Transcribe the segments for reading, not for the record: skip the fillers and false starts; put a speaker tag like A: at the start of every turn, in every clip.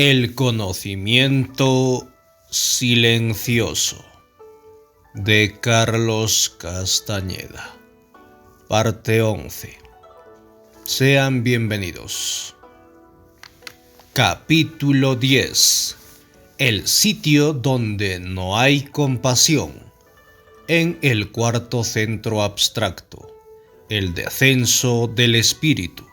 A: El conocimiento silencioso de Carlos Castañeda. Parte 11. Sean bienvenidos. Capítulo 10. El sitio donde no hay compasión. En el cuarto centro abstracto. El descenso del espíritu.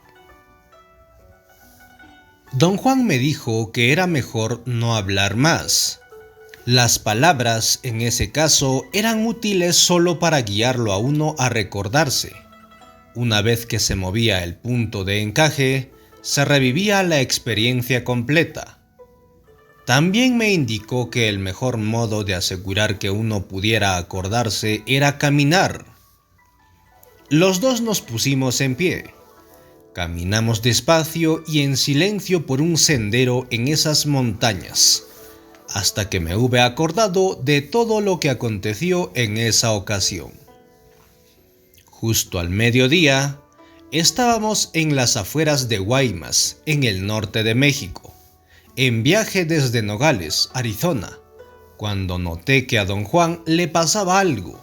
A: Don Juan me dijo que era mejor no hablar más. Las palabras, en ese caso, eran útiles solo para guiarlo a uno a recordarse. Una vez que se movía el punto de encaje, se revivía la experiencia completa. También me indicó que el mejor modo de asegurar que uno pudiera acordarse era caminar. Los dos nos pusimos en pie. Caminamos despacio y en silencio por un sendero en esas montañas, hasta que me hube acordado de todo lo que aconteció en esa ocasión. Justo al mediodía, estábamos en las afueras de Guaymas, en el norte de México, en viaje desde Nogales, Arizona, cuando noté que a don Juan le pasaba algo.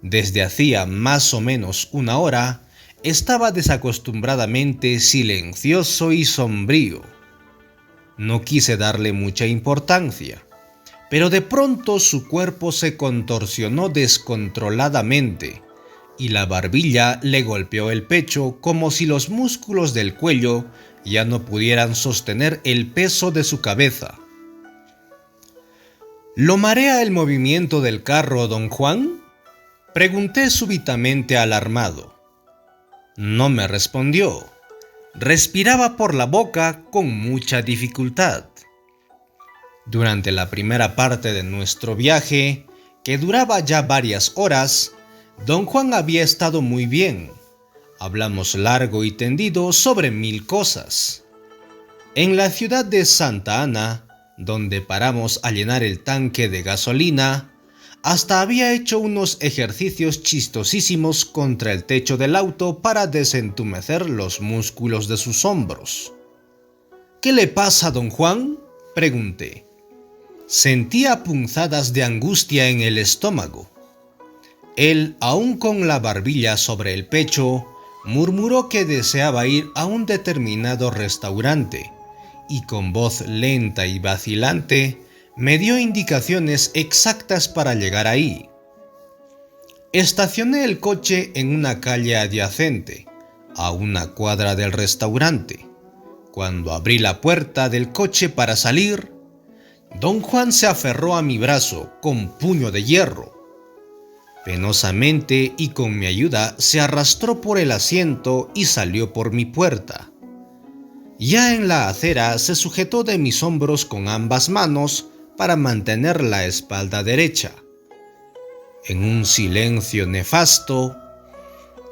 A: Desde hacía más o menos una hora, estaba desacostumbradamente silencioso y sombrío. No quise darle mucha importancia, pero de pronto su cuerpo se contorsionó descontroladamente y la barbilla le golpeó el pecho como si los músculos del cuello ya no pudieran sostener el peso de su cabeza. ¿Lo marea el movimiento del carro, don Juan?, pregunté súbitamente alarmado. No me respondió. Respiraba por la boca con mucha dificultad. Durante la primera parte de nuestro viaje, que duraba ya varias horas, don Juan había estado muy bien. Hablamos largo y tendido sobre 1000 cosas. En la ciudad de Santa Ana, donde paramos a llenar el tanque de gasolina, hasta había hecho unos ejercicios chistosísimos contra el techo del auto para desentumecer los músculos de sus hombros. ¿Qué le pasa, don Juan?, pregunté. Sentía punzadas de angustia en el estómago. Él, aún con la barbilla sobre el pecho, murmuró que deseaba ir a un determinado restaurante y con voz lenta y vacilante me dio indicaciones exactas para llegar ahí. Estacioné el coche en una calle adyacente, a una cuadra del restaurante. Cuando abrí la puerta del coche para salir, don Juan se aferró a mi brazo con puño de hierro. Penosamente y con mi ayuda se arrastró por el asiento y salió por mi puerta. Ya en la acera se sujetó de mis hombros con ambas manos para mantener la espalda derecha. En un silencio nefasto,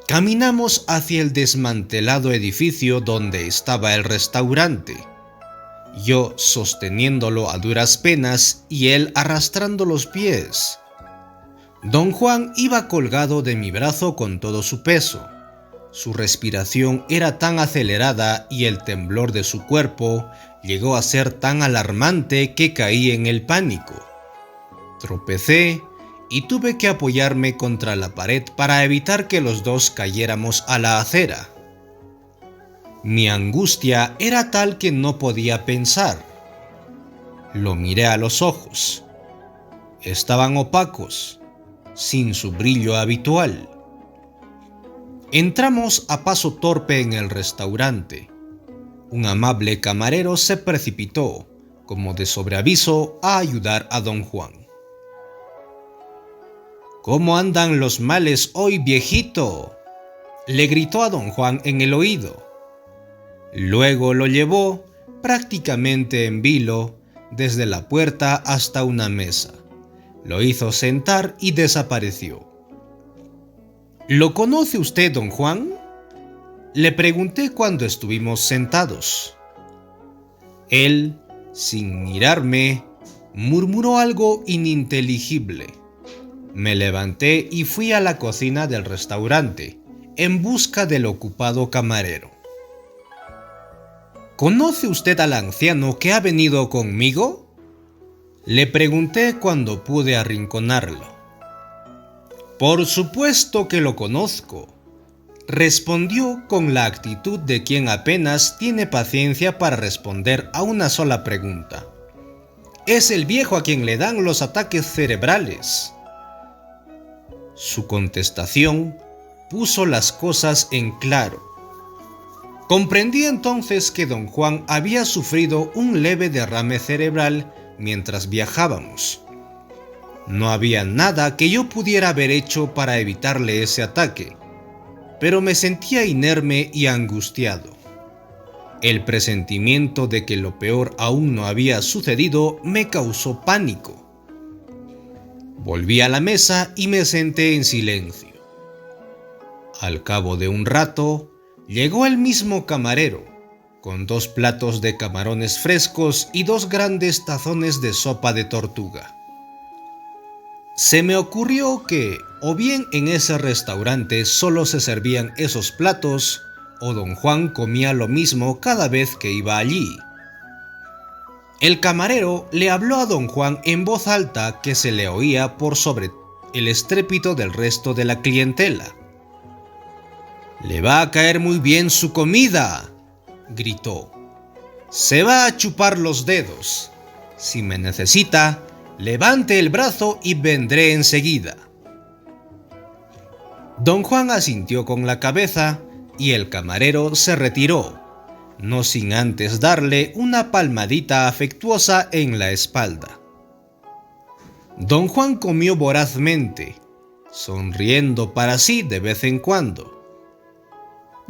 A: caminamos hacia el desmantelado edificio donde estaba el restaurante, yo sosteniéndolo a duras penas y él arrastrando los pies. Don Juan iba colgado de mi brazo con todo su peso. Su respiración era tan acelerada y el temblor de su cuerpo llegó a ser tan alarmante que caí en el pánico. Tropecé y tuve que apoyarme contra la pared para evitar que los dos cayéramos a la acera. Mi angustia era tal que no podía pensar. Lo miré a los ojos. Estaban opacos, sin su brillo habitual. Entramos a paso torpe en el restaurante. Un amable camarero se precipitó, como de sobreaviso, a ayudar a don Juan. «¿Cómo andan los males hoy, viejito?», le gritó a don Juan en el oído. Luego lo llevó, prácticamente en vilo, desde la puerta hasta una mesa. Lo hizo sentar y desapareció. «¿Lo conoce usted, don Juan?», le pregunté cuando estuvimos sentados. Él, sin mirarme, murmuró algo ininteligible. Me levanté y fui a la cocina del restaurante, en busca del ocupado camarero. ¿Conoce usted al anciano que ha venido conmigo?, le pregunté cuando pude arrinconarlo. Por supuesto que lo conozco, respondió con la actitud de quien apenas tiene paciencia para responder a una sola pregunta. Es el viejo a quien le dan los ataques cerebrales. Su contestación puso las cosas en claro. Comprendí entonces que don Juan había sufrido un leve derrame cerebral mientras viajábamos. No había nada que yo pudiera haber hecho para evitarle ese ataque, pero me sentía inerme y angustiado. El presentimiento de que lo peor aún no había sucedido me causó pánico. Volví a la mesa y me senté en silencio. Al cabo de un rato, llegó el mismo camarero, con 2 platos de camarones frescos y 2 grandes tazones de sopa de tortuga. Se me ocurrió que, o bien en ese restaurante solo se servían esos platos, o don Juan comía lo mismo cada vez que iba allí. El camarero le habló a don Juan en voz alta que se le oía por sobre el estrépito del resto de la clientela. «Le va a caer muy bien su comida», gritó. «Se va a chupar los dedos. Si me necesita, levante el brazo y vendré enseguida». Don Juan asintió con la cabeza y el camarero se retiró, no sin antes darle una palmadita afectuosa en la espalda. Don Juan comió vorazmente, sonriendo para sí de vez en cuando.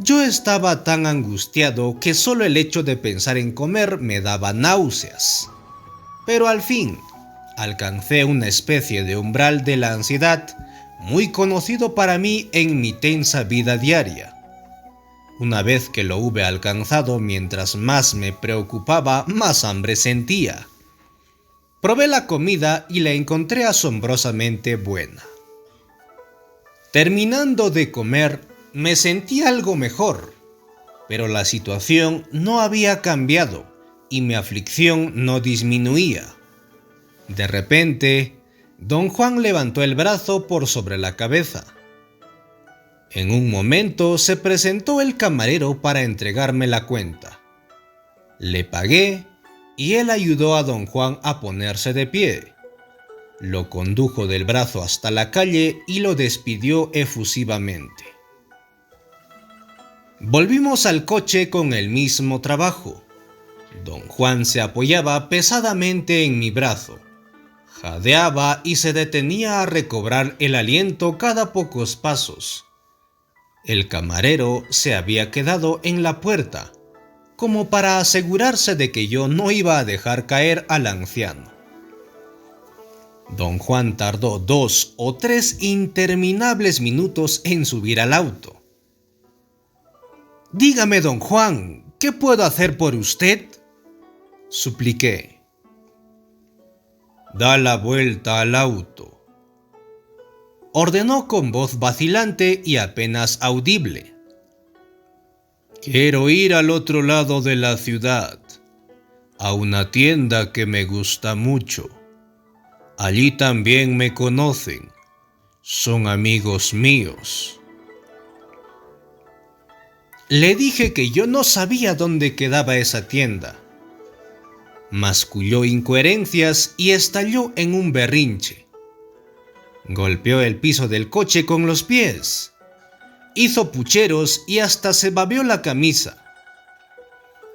A: Yo estaba tan angustiado que solo el hecho de pensar en comer me daba náuseas. Pero al fin, alcancé una especie de umbral de la ansiedad muy conocido para mí en mi tensa vida diaria. Una vez que lo hube alcanzado, mientras más me preocupaba, más hambre sentía. Probé la comida y la encontré asombrosamente buena. Terminando de comer, me sentí algo mejor, pero la situación no había cambiado y mi aflicción no disminuía. De repente, don Juan levantó el brazo por sobre la cabeza. En un momento se presentó el camarero para entregarme la cuenta. Le pagué y él ayudó a don Juan a ponerse de pie. Lo condujo del brazo hasta la calle y lo despidió efusivamente. Volvimos al coche con el mismo trabajo. Don Juan se apoyaba pesadamente en mi brazo, jadeaba y se detenía a recobrar el aliento cada pocos pasos. El camarero se había quedado en la puerta, como para asegurarse de que yo no iba a dejar caer al anciano. Don Juan tardó 2 o 3 interminables minutos en subir al auto. «Dígame, don Juan, ¿qué puedo hacer por usted?», supliqué. «Da la vuelta al auto», ordenó con voz vacilante y apenas audible. «Quiero ir al otro lado de la ciudad, a una tienda que me gusta mucho. Allí también me conocen, son amigos míos». Le dije que yo no sabía dónde quedaba esa tienda. Masculló incoherencias y estalló en un berrinche. Golpeó el piso del coche con los pies. Hizo pucheros y hasta se babeó la camisa.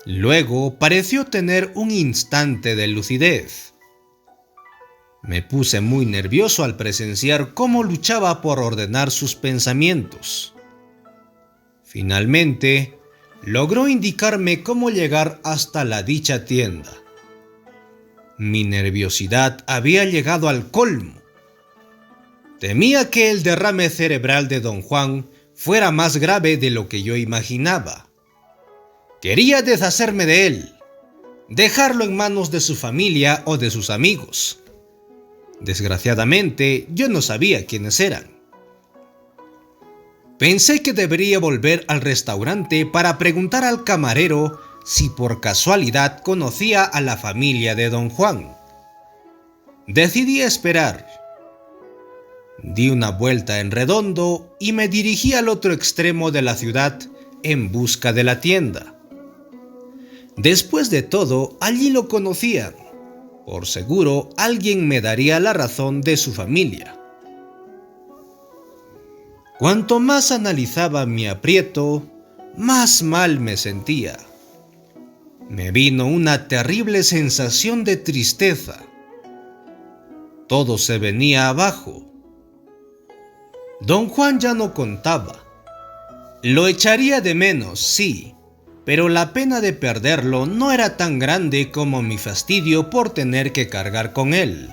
A: Luego pareció tener un instante de lucidez. Me puse muy nervioso al presenciar cómo luchaba por ordenar sus pensamientos. Finalmente, logró indicarme cómo llegar hasta la dicha tienda. Mi nerviosidad había llegado al colmo. Temía que el derrame cerebral de don Juan fuera más grave de lo que yo imaginaba. Quería deshacerme de él, dejarlo en manos de su familia o de sus amigos. Desgraciadamente, yo no sabía quiénes eran. Pensé que debería volver al restaurante para preguntar al camarero si por casualidad conocía a la familia de don Juan. Decidí esperar. Di una vuelta en redondo y me dirigí al otro extremo de la ciudad en busca de la tienda. Después de todo, allí lo conocían. Por seguro, alguien me daría la razón de su familia. Cuanto más analizaba mi aprieto, más mal me sentía. Me vino una terrible sensación de tristeza. Todo se venía abajo. Don Juan ya no contaba. Lo echaría de menos, sí, pero la pena de perderlo no era tan grande como mi fastidio por tener que cargar con él.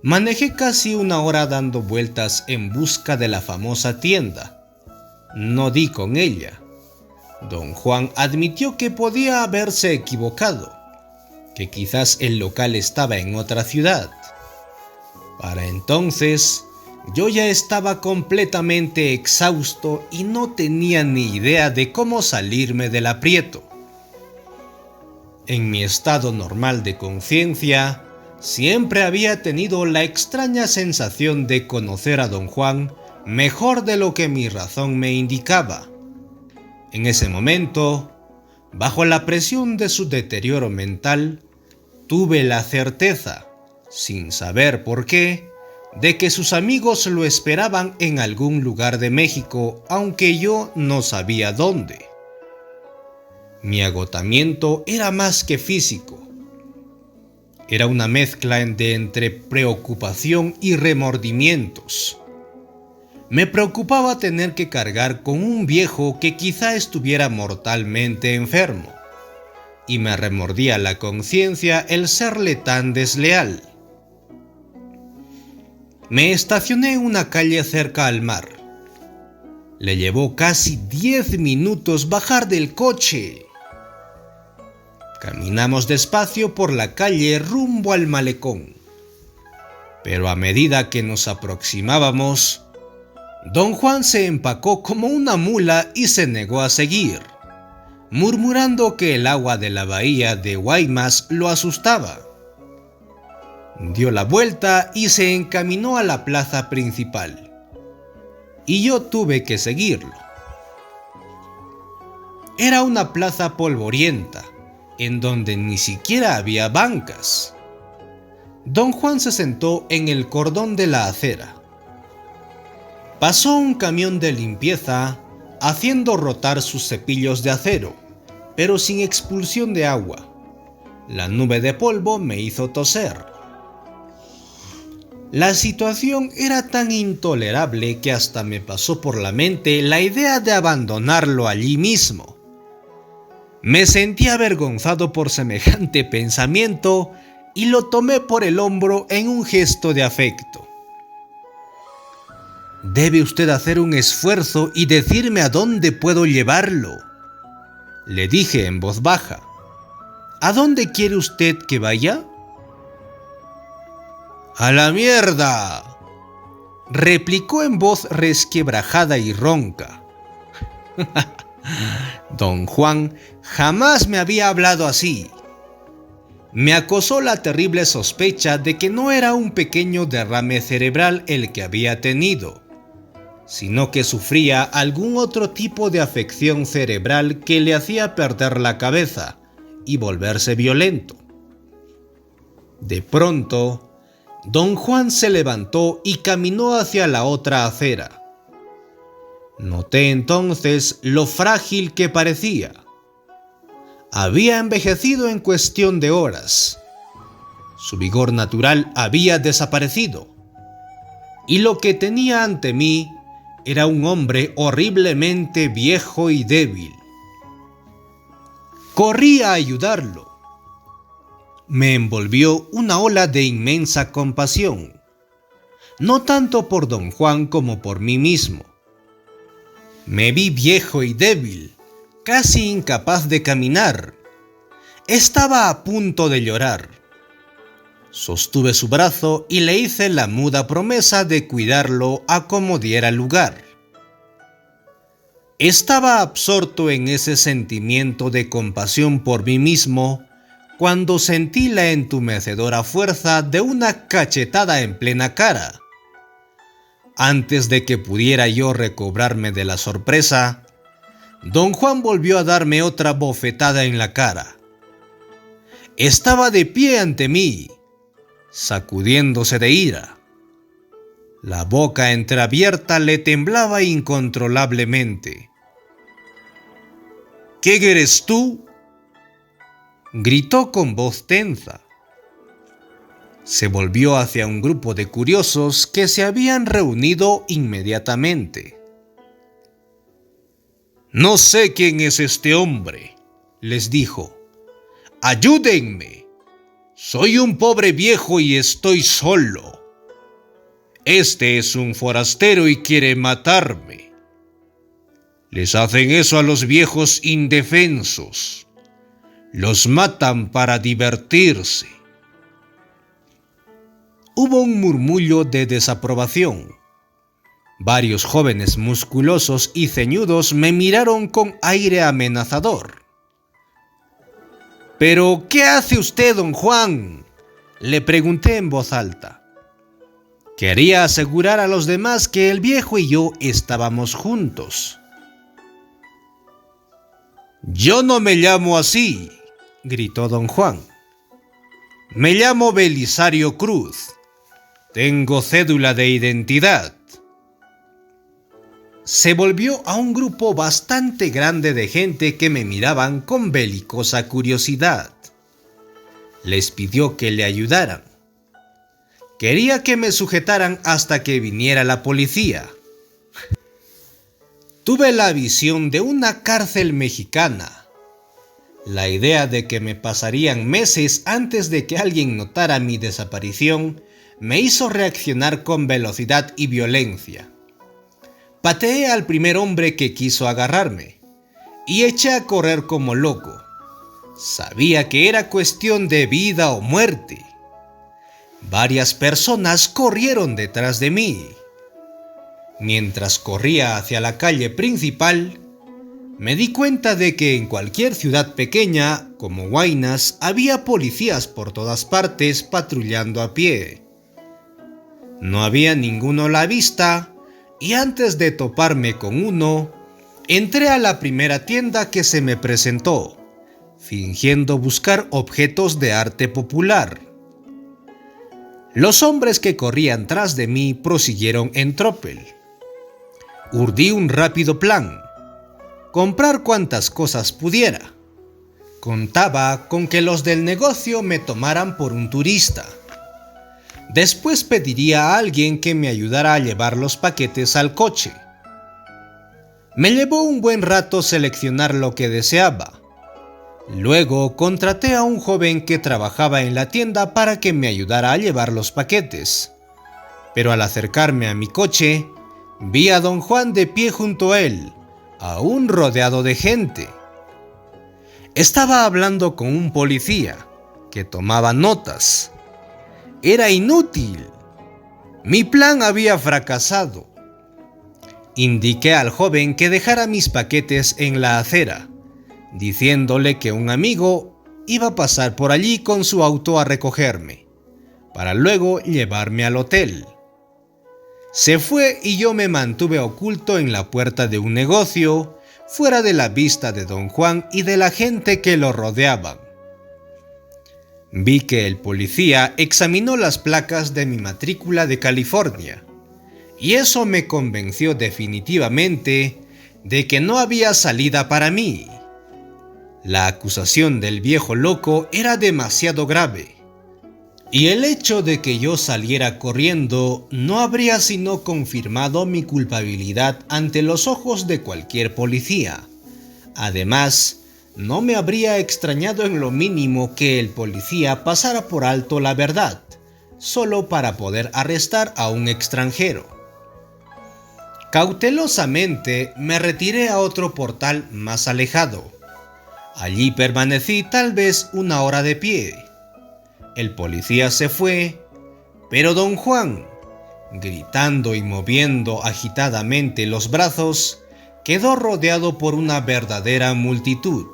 A: Manejé casi una hora dando vueltas en busca de la famosa tienda. No di con ella. Don Juan admitió que podía haberse equivocado, que quizás el local estaba en otra ciudad. Para entonces, yo ya estaba completamente exhausto y no tenía ni idea de cómo salirme del aprieto. En mi estado normal de conciencia, siempre había tenido la extraña sensación de conocer a don Juan mejor de lo que mi razón me indicaba. En ese momento, bajo la presión de su deterioro mental, tuve la certeza, sin saber por qué, de que sus amigos lo esperaban en algún lugar de México, aunque yo no sabía dónde. Mi agotamiento era más que físico. Era una mezcla entre preocupación y remordimientos. Me preocupaba tener que cargar con un viejo que quizá estuviera mortalmente enfermo, y me remordía la conciencia el serle tan desleal. Me estacioné en una calle cerca al mar. Le llevó casi 10 minutos bajar del coche. Caminamos despacio por la calle rumbo al malecón. Pero a medida que nos aproximábamos, don Juan se empacó como una mula y se negó a seguir, murmurando que el agua de la bahía de Guaymas lo asustaba. Dio la vuelta y se encaminó a la plaza principal, y yo tuve que seguirlo. Era una plaza polvorienta, en donde ni siquiera había bancas. Don Juan se sentó en el cordón de la acera. Pasó un camión de limpieza, haciendo rotar sus cepillos de acero, pero sin expulsión de agua. La nube de polvo me hizo toser. La situación era tan intolerable que hasta me pasó por la mente la idea de abandonarlo allí mismo. Me sentí avergonzado por semejante pensamiento y lo tomé por el hombro en un gesto de afecto. «Debe usted hacer un esfuerzo y decirme a dónde puedo llevarlo», le dije en voz baja. «¿A dónde quiere usted que vaya?» «¡A la mierda!», replicó en voz resquebrajada y ronca. Don Juan jamás me había hablado así. Me acosó la terrible sospecha de que no era un pequeño derrame cerebral el que había tenido, sino que sufría algún otro tipo de afección cerebral que le hacía perder la cabeza y volverse violento. De pronto, don Juan se levantó y caminó hacia la otra acera. Noté entonces lo frágil que parecía. Había envejecido en cuestión de horas. Su vigor natural había desaparecido. Y lo que tenía ante mí era un hombre horriblemente viejo y débil. Corrí a ayudarlo. Me envolvió una ola de inmensa compasión, no tanto por don Juan como por mí mismo. Me vi viejo y débil, casi incapaz de caminar. Estaba a punto de llorar. Sostuve su brazo y le hice la muda promesa de cuidarlo a como diera lugar. Estaba absorto en ese sentimiento de compasión por mí mismo cuando sentí la entumecedora fuerza de una cachetada en plena cara. Antes de que pudiera yo recobrarme de la sorpresa, don Juan volvió a darme otra bofetada en la cara. Estaba de pie ante mí, sacudiéndose de ira. La boca entreabierta le temblaba incontrolablemente. ¿Qué eres tú?, gritó con voz tensa. Se volvió hacia un grupo de curiosos que se habían reunido inmediatamente. «No sé quién es este hombre», les dijo. «Ayúdenme. Soy un pobre viejo y estoy solo. Este es un forastero y quiere matarme. Les hacen eso a los viejos indefensos. Los matan para divertirse». Hubo un murmullo de desaprobación. Varios jóvenes musculosos y ceñudos me miraron con aire amenazador. «¿Pero qué hace usted, don Juan?», le pregunté en voz alta. Quería asegurar a los demás que el viejo y yo estábamos juntos. «Yo no me llamo así», gritó don Juan. «Me llamo Belisario Cruz. Tengo cédula de identidad». Se volvió a un grupo bastante grande de gente que me miraban con belicosa curiosidad. Les pidió que le ayudaran. Quería que me sujetaran hasta que viniera la policía. Tuve la visión de una cárcel mexicana. La idea de que me pasarían meses antes de que alguien notara mi desaparición me hizo reaccionar con velocidad y violencia. Pateé al primer hombre que quiso agarrarme y eché a correr como loco. Sabía que era cuestión de vida o muerte. Varias personas corrieron detrás de mí. Mientras corría hacia la calle principal, me di cuenta de que en cualquier ciudad pequeña, como Huaynas, había policías por todas partes patrullando a pie. No había ninguno a la vista, y antes de toparme con uno, entré a la primera tienda que se me presentó, fingiendo buscar objetos de arte popular. Los hombres que corrían tras de mí prosiguieron en tropel. Urdí un rápido plan: comprar cuantas cosas pudiera. Contaba con que los del negocio me tomaran por un turista. Después pediría a alguien que me ayudara a llevar los paquetes al coche. Me llevó un buen rato seleccionar lo que deseaba. Luego contraté a un joven que trabajaba en la tienda para que me ayudara a llevar los paquetes. Pero al acercarme a mi coche, vi a don Juan de pie junto a él, aún rodeado de gente. Estaba hablando con un policía que tomaba notas. Era inútil. Mi plan había fracasado. Indiqué al joven que dejara mis paquetes en la acera, diciéndole que un amigo iba a pasar por allí con su auto a recogerme, para luego llevarme al hotel. Se fue y yo me mantuve oculto en la puerta de un negocio, fuera de la vista de don Juan y de la gente que lo rodeaban. Vi que el policía examinó las placas de mi matrícula de California, y eso me convenció definitivamente de que no había salida para mí. La acusación del viejo loco era demasiado grave, y el hecho de que yo saliera corriendo no habría sino confirmado mi culpabilidad ante los ojos de cualquier policía. Además, no me habría extrañado en lo mínimo que el policía pasara por alto la verdad, solo para poder arrestar a un extranjero. Cautelosamente me retiré a otro portal más alejado. Allí permanecí tal vez una hora de pie. El policía se fue, pero don Juan, gritando y moviendo agitadamente los brazos, quedó rodeado por una verdadera multitud.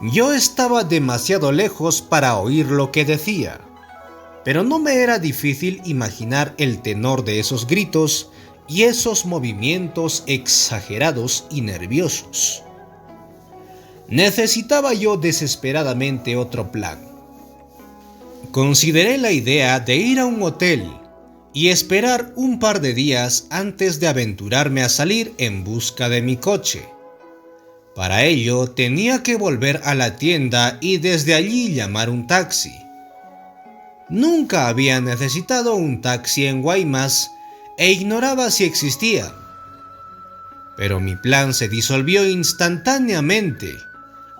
A: Yo estaba demasiado lejos para oír lo que decía, pero no me era difícil imaginar el tenor de esos gritos y esos movimientos exagerados y nerviosos. Necesitaba yo desesperadamente otro plan. Consideré la idea de ir a un hotel y esperar un par de días antes de aventurarme a salir en busca de mi coche. Para ello tenía que volver a la tienda y desde allí llamar un taxi. Nunca había necesitado un taxi en Guaymas e ignoraba si existía. Pero mi plan se disolvió instantáneamente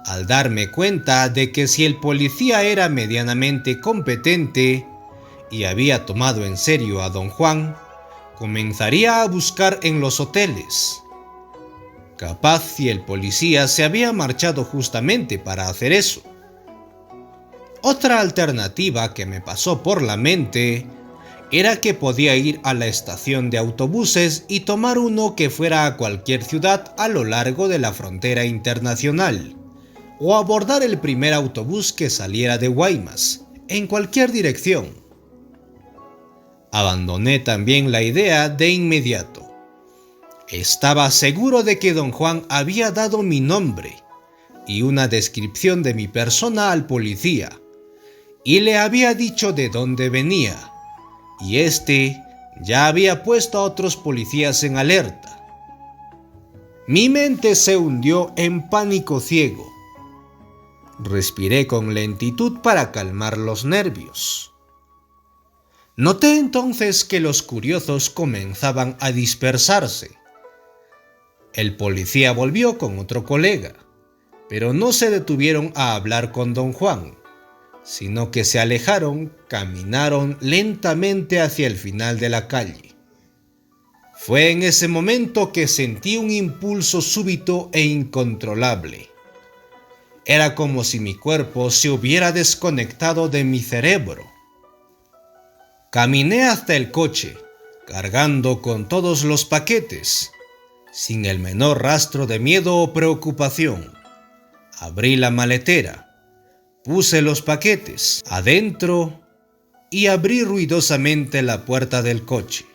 A: al darme cuenta de que si el policía era medianamente competente y había tomado en serio a don Juan, comenzaría a buscar en los hoteles. Capaz si el policía se había marchado justamente para hacer eso. Otra alternativa que me pasó por la mente era que podía ir a la estación de autobuses y tomar uno que fuera a cualquier ciudad a lo largo de la frontera internacional, o abordar el primer autobús que saliera de Guaymas, en cualquier dirección. Abandoné también la idea de inmediato. Estaba seguro de que don Juan había dado mi nombre y una descripción de mi persona al policía, y le había dicho de dónde venía, y éste ya había puesto a otros policías en alerta. Mi mente se hundió en pánico ciego. Respiré con lentitud para calmar los nervios. Noté entonces que los curiosos comenzaban a dispersarse. El policía volvió con otro colega, pero no se detuvieron a hablar con don Juan, sino que se alejaron, caminaron lentamente hacia el final de la calle. Fue en ese momento que sentí un impulso súbito e incontrolable. Era como si mi cuerpo se hubiera desconectado de mi cerebro. Caminé hasta el coche, cargando con todos los paquetes, sin el menor rastro de miedo o preocupación. Abrí la maletera, puse los paquetes adentro y abrí ruidosamente la puerta del coche.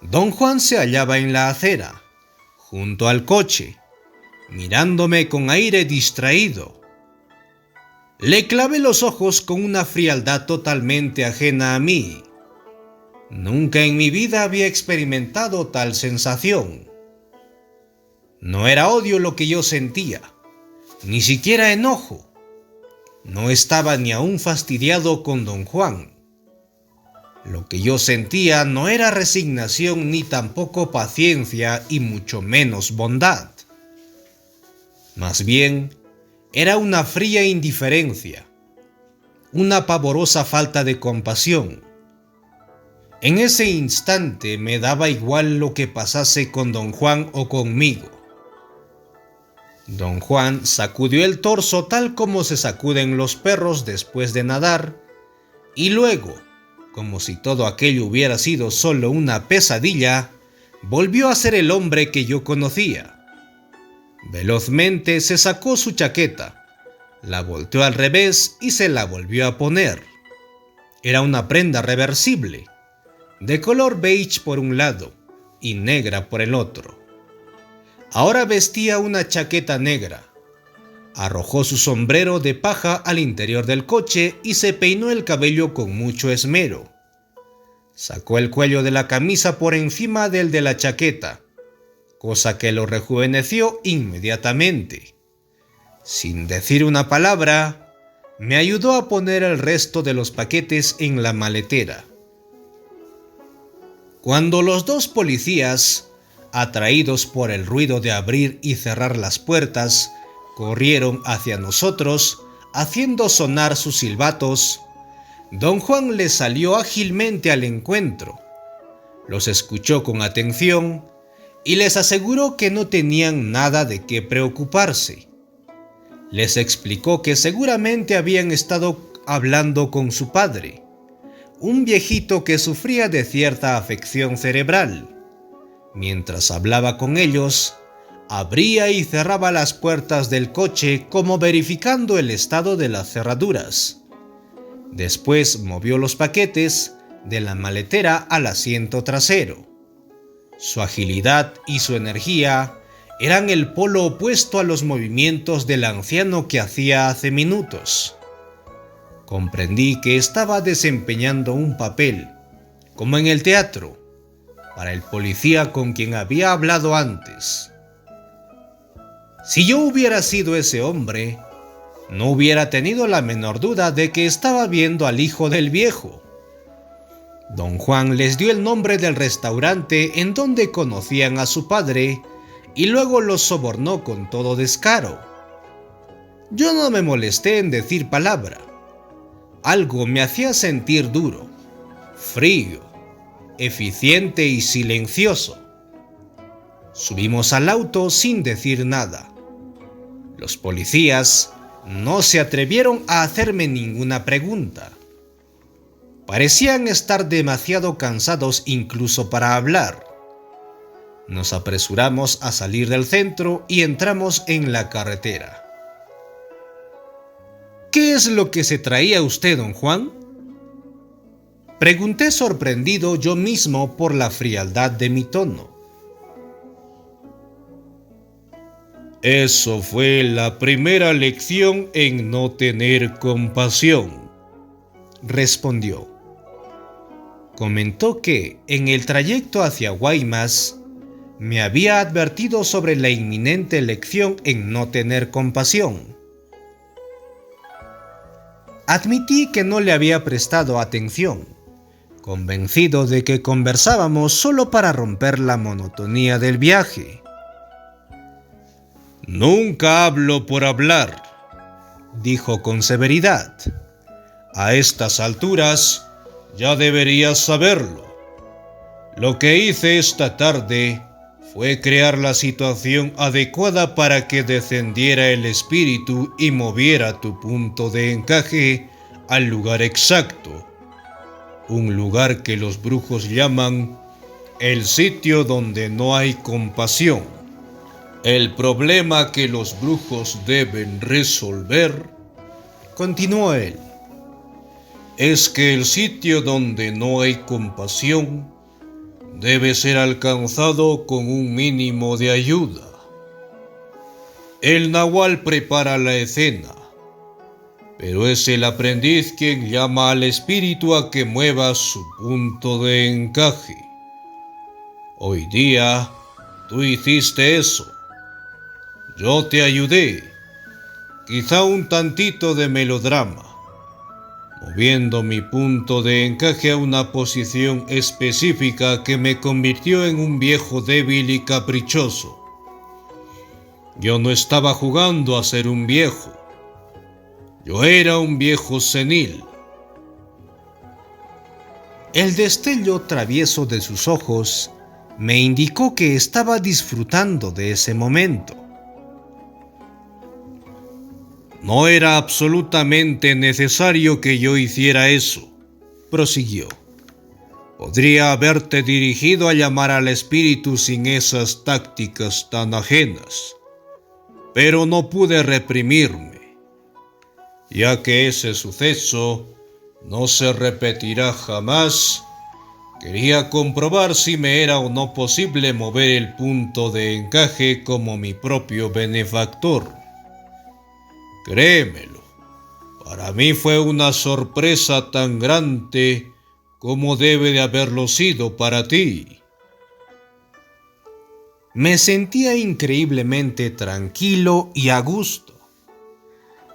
A: Don Juan se hallaba en la acera, junto al coche, mirándome con aire distraído. Le clavé los ojos con una frialdad totalmente ajena a mí. Nunca en mi vida había experimentado tal sensación. No era odio lo que yo sentía, ni siquiera enojo. No estaba ni aún fastidiado con don Juan. Lo que yo sentía no era resignación ni tampoco paciencia y mucho menos bondad. Más bien, era una fría indiferencia, una pavorosa falta de compasión. En ese instante me daba igual lo que pasase con don Juan o conmigo. Don Juan sacudió el torso tal como se sacuden los perros después de nadar, y luego, como si todo aquello hubiera sido solo una pesadilla, volvió a ser el hombre que yo conocía. Velozmente se sacó su chaqueta, la volteó al revés y se la volvió a poner. Era una prenda reversible, de color beige por un lado y negra por el otro. Ahora vestía una chaqueta negra. Arrojó su sombrero de paja al interior del coche y se peinó el cabello con mucho esmero. Sacó el cuello de la camisa por encima del de la chaqueta, cosa que lo rejuveneció inmediatamente. Sin decir una palabra, me ayudó a poner el resto de los paquetes en la maletera. Cuando los dos policías, atraídos por el ruido de abrir y cerrar las puertas, corrieron hacia nosotros, haciendo sonar sus silbatos, don Juan les salió ágilmente al encuentro. Los escuchó con atención y les aseguró que no tenían nada de qué preocuparse. Les explicó que seguramente habían estado hablando con su padre, un viejito que sufría de cierta afección cerebral, Mientras hablaba con ellos, abría y cerraba las puertas del coche como verificando el estado de las cerraduras. Después movió los paquetes de la maletera al asiento trasero. Su agilidad y su energía eran el polo opuesto a los movimientos del anciano que hacía hace minutos. Comprendí que estaba desempeñando un papel, como en el teatro, para el policía con quien había hablado antes. Si yo hubiera sido ese hombre, no hubiera tenido la menor duda de que estaba viendo al hijo del viejo. Don Juan les dio el nombre del restaurante en donde conocían a su padre y luego los sobornó con todo descaro. Yo no me molesté en decir palabra. Algo me hacía sentir duro, frío, eficiente y silencioso. Subimos al auto sin decir nada. Los policías no se atrevieron a hacerme ninguna pregunta. Parecían estar demasiado cansados incluso para hablar. Nos apresuramos a salir del centro y entramos en la carretera. ¿Qué es lo que se traía usted, don Juan?, pregunté sorprendido yo mismo por la frialdad de mi tono. Eso fue la primera lección en no tener compasión, respondió. Comentó que, en el trayecto hacia Guaymas, me había advertido sobre la inminente lección en no tener compasión. Admití que no le había prestado atención, convencido de que conversábamos solo para romper la monotonía del viaje. Nunca hablo por hablar, dijo con severidad. A estas alturas ya deberías saberlo. Lo que hice esta tarde fue crear la situación adecuada para que descendiera el espíritu y moviera tu punto de encaje al lugar exacto. Un lugar que los brujos llaman el sitio donde no hay compasión. El problema que los brujos deben resolver, continuó él, es que el sitio donde no hay compasión debe ser alcanzado con un mínimo de ayuda. El nahual prepara la escena, pero es el aprendiz quien llama al espíritu a que mueva su punto de encaje. Hoy día tú hiciste eso. Yo te ayudé, quizá un tantito de melodrama, moviendo mi punto de encaje a una posición específica que me convirtió en un viejo débil y caprichoso. Yo no estaba jugando a ser un viejo. Yo era un viejo senil. El destello travieso de sus ojos me indicó que estaba disfrutando de ese momento. No era absolutamente necesario que yo hiciera eso, prosiguió. Podría haberte dirigido a llamar al espíritu sin esas tácticas tan ajenas, pero no pude reprimirme, ya que ese suceso no se repetirá jamás. Quería comprobar si me era o no posible mover el punto de encaje como mi propio benefactor. Créemelo, para mí fue una sorpresa tan grande como debe de haberlo sido para ti. Me sentía increíblemente tranquilo y a gusto.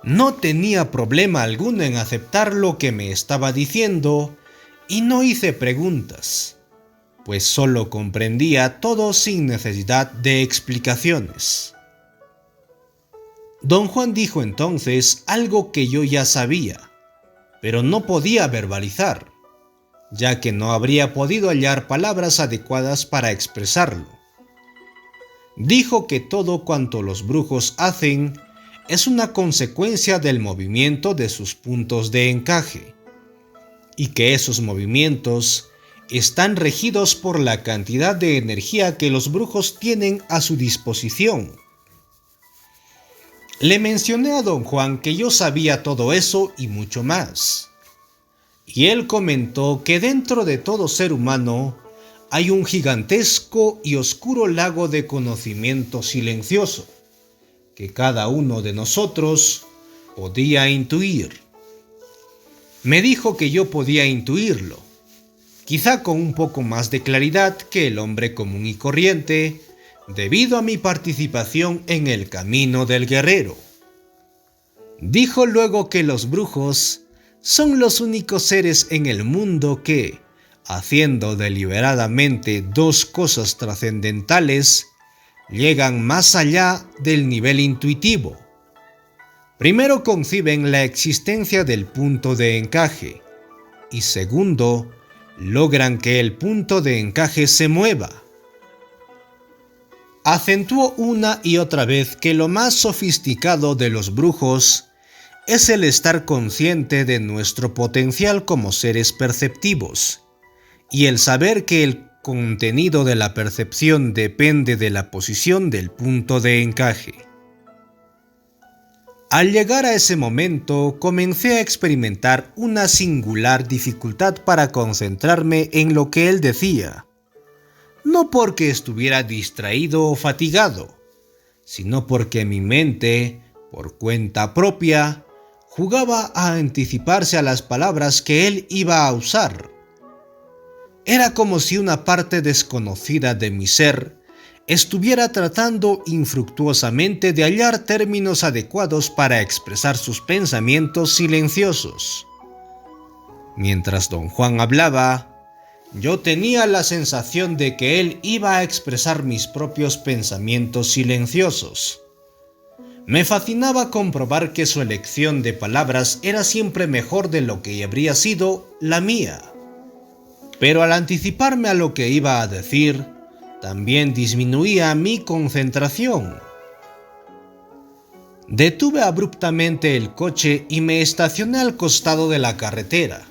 A: No tenía problema alguno en aceptar lo que me estaba diciendo y no hice preguntas, pues solo comprendía todo sin necesidad de explicaciones. Don Juan dijo entonces algo que yo ya sabía, pero no podía verbalizar, ya que no habría podido hallar palabras adecuadas para expresarlo. Dijo que todo cuanto los brujos hacen es una consecuencia del movimiento de sus puntos de encaje, y que esos movimientos están regidos por la cantidad de energía que los brujos tienen a su disposición. Le mencioné a don Juan que yo sabía todo eso y mucho más. Y él comentó que dentro de todo ser humano hay un gigantesco y oscuro lago de conocimiento silencioso, que cada uno de nosotros podía intuir. Me dijo que yo podía intuirlo, quizá con un poco más de claridad que el hombre común y corriente, debido a mi participación en el camino del guerrero. Dijo luego que los brujos son los únicos seres en el mundo que, haciendo deliberadamente dos cosas trascendentales, llegan más allá del nivel intuitivo. Primero conciben la existencia del punto de encaje y segundo, logran que el punto de encaje se mueva. Acentuó una y otra vez que lo más sofisticado de los brujos es el estar consciente de nuestro potencial como seres perceptivos y el saber que el contenido de la percepción depende de la posición del punto de encaje. Al llegar a ese momento, comencé a experimentar una singular dificultad para concentrarme en lo que él decía, no porque estuviera distraído o fatigado, sino porque mi mente, por cuenta propia, jugaba a anticiparse a las palabras que él iba a usar. Era como si una parte desconocida de mi ser estuviera tratando infructuosamente de hallar términos adecuados para expresar sus pensamientos silenciosos. Mientras don Juan hablaba, yo tenía la sensación de que él iba a expresar mis propios pensamientos silenciosos. Me fascinaba comprobar que su elección de palabras era siempre mejor de lo que habría sido la mía. Pero al anticiparme a lo que iba a decir, también disminuía mi concentración. Detuve abruptamente el coche y me estacioné al costado de la carretera.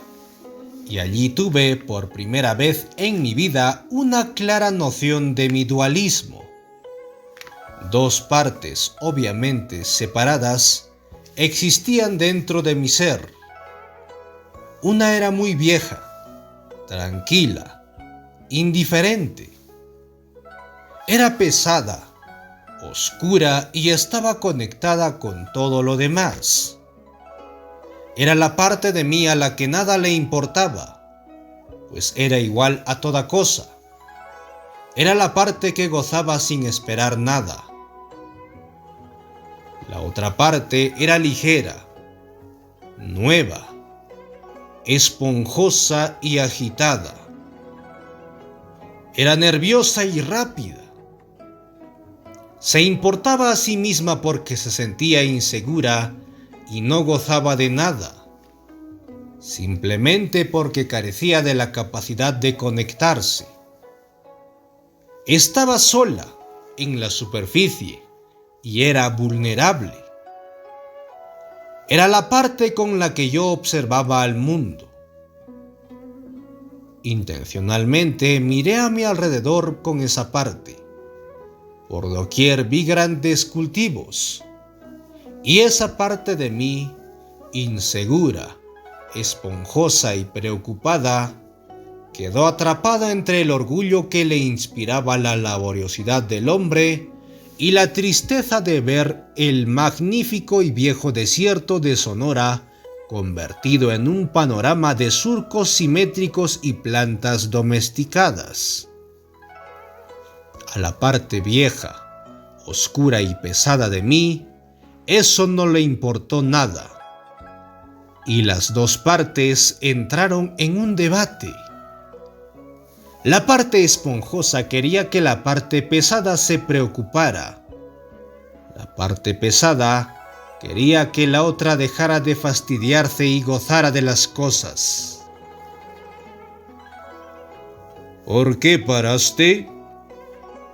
A: Y allí tuve, por primera vez en mi vida, una clara noción de mi dualismo. Dos partes, obviamente separadas, existían dentro de mi ser. Una era muy vieja, tranquila, indiferente. Era pesada, oscura y estaba conectada con todo lo demás. Era la parte de mí a la que nada le importaba, pues era igual a toda cosa. Era la parte que gozaba sin esperar nada. La otra parte era ligera, nueva, esponjosa y agitada. Era nerviosa y rápida. Se importaba a sí misma porque se sentía insegura y no gozaba de nada, simplemente porque carecía de la capacidad de conectarse. Estaba sola en la superficie y era vulnerable. Era la parte con la que yo observaba al mundo. Intencionalmente miré a mi alrededor con esa parte. Por doquier vi grandes cultivos, y esa parte de mí, insegura, esponjosa y preocupada, quedó atrapada entre el orgullo que le inspiraba la laboriosidad del hombre y la tristeza de ver el magnífico y viejo desierto de Sonora convertido en un panorama de surcos simétricos y plantas domesticadas. A la parte vieja, oscura y pesada de mí, eso no le importó nada. Y las dos partes entraron en un debate. La parte esponjosa quería que la parte pesada se preocupara. La parte pesada quería que la otra dejara de fastidiarse y gozara de las cosas. ¿Por qué paraste?,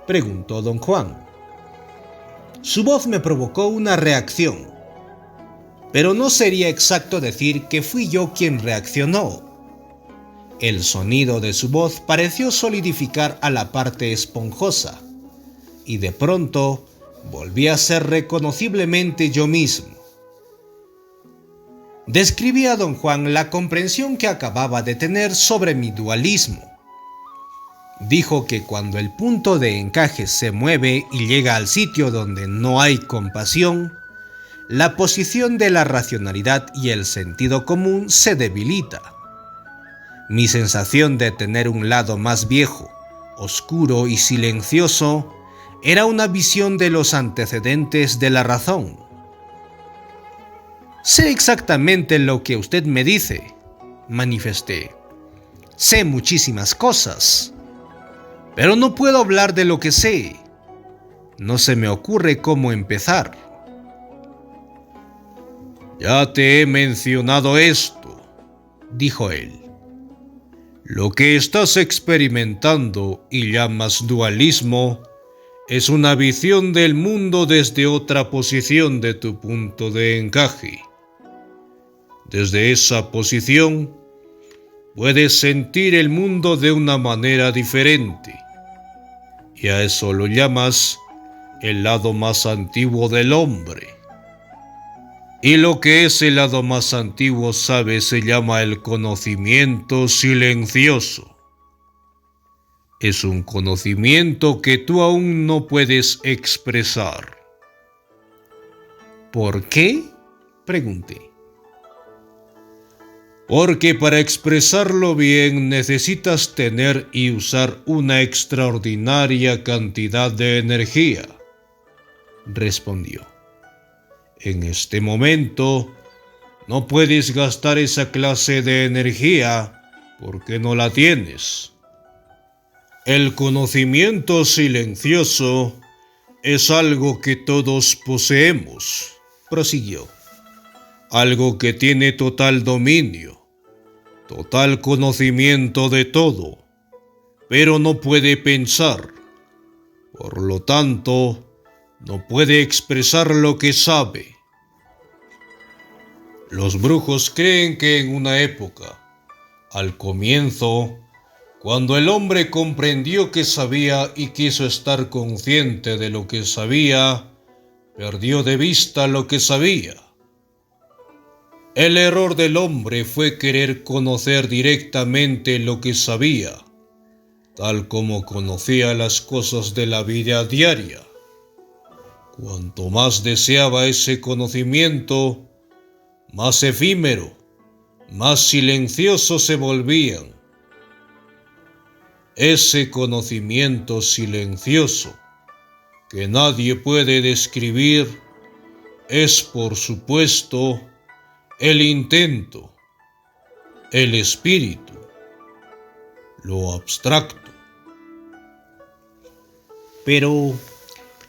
A: preguntó don Juan. Su voz me provocó una reacción, pero no sería exacto decir que fui yo quien reaccionó. El sonido de su voz pareció solidificar a la parte esponjosa, y de pronto volví a ser reconociblemente yo mismo. Describí a don Juan la comprensión que acababa de tener sobre mi dualismo. Dijo que cuando el punto de encaje se mueve y llega al sitio donde no hay compasión, la posición de la racionalidad y el sentido común se debilita. Mi sensación de tener un lado más viejo, oscuro y silencioso era una visión de los antecedentes de la razón. Sé exactamente lo que usted me dice, manifesté. Sé muchísimas cosas, pero no puedo hablar de lo que sé. No se me ocurre cómo empezar. Ya te he mencionado esto, dijo él. Lo que estás experimentando y llamas dualismo es una visión del mundo desde otra posición de tu punto de encaje. Desde esa posición, puedes sentir el mundo de una manera diferente, y a eso lo llamas el lado más antiguo del hombre. Y lo que es el lado más antiguo, sabes, se llama el conocimiento silencioso. Es un conocimiento que tú aún no puedes expresar. ¿Por qué?, pregunté. Porque para expresarlo bien necesitas tener y usar una extraordinaria cantidad de energía, respondió. En este momento no puedes gastar esa clase de energía porque no la tienes. El conocimiento silencioso es algo que todos poseemos, prosiguió. Algo que tiene total dominio, total conocimiento de todo, pero no puede pensar. Por lo tanto, no puede expresar lo que sabe. Los brujos creen que en una época, al comienzo, cuando el hombre comprendió que sabía y quiso estar consciente de lo que sabía, perdió de vista lo que sabía. El error del hombre fue querer conocer directamente lo que sabía, tal como conocía las cosas de la vida diaria. Cuanto más deseaba ese conocimiento, más efímero, más silencioso se volvían. Ese conocimiento silencioso, que nadie puede describir, es, por supuesto, el intento, el espíritu, lo abstracto. Pero,